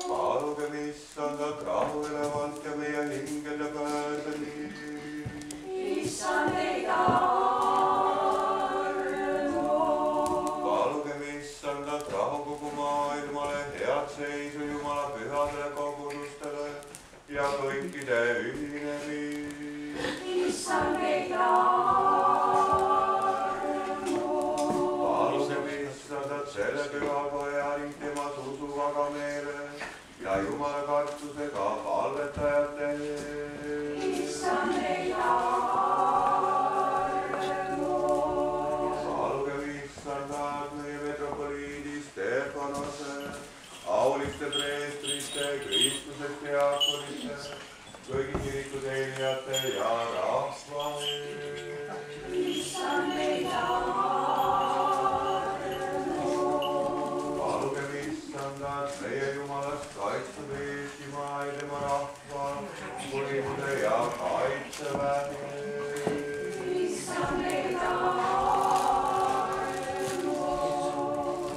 Palugem Issandat rahulevalt ja meie hingele pöördeni. Issand, leida armu. Palugem Issandat rahu kogu maailmale, head seisu Jumala pühadele kogudustele ja kõikide ühinemist. Issand, leida armu. Palugem Issandat selle pühakoja ning tema usuvaga meele ja Jumala kartusega palvetajate. Issand, leida armu. Palugem Issandat meie metropoliidi Stefanose, auliste preestrite, Kristuse diaakonite, kõigi kiriku teenijate ja rahva ees. Issand, leida armu. Palugem Issandat meie Jumalast kaitstud Eestimaa ja tema rahva, võimude ja kaitseväe. Issand, leida armu.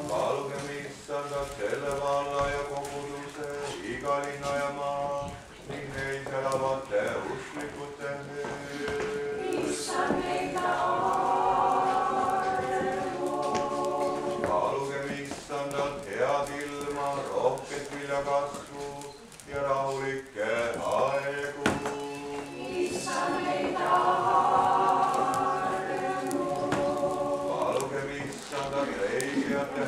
Palugem Issandat selle valla ja koguduse, iga linna ja maa ning neis elavate uskrikute ees. Issand, leida armu. Palugem Issandat head ilma, rohket viljakasvu ja rahulikke aegu. Issand, leida armu. Palugem Issandat reisijate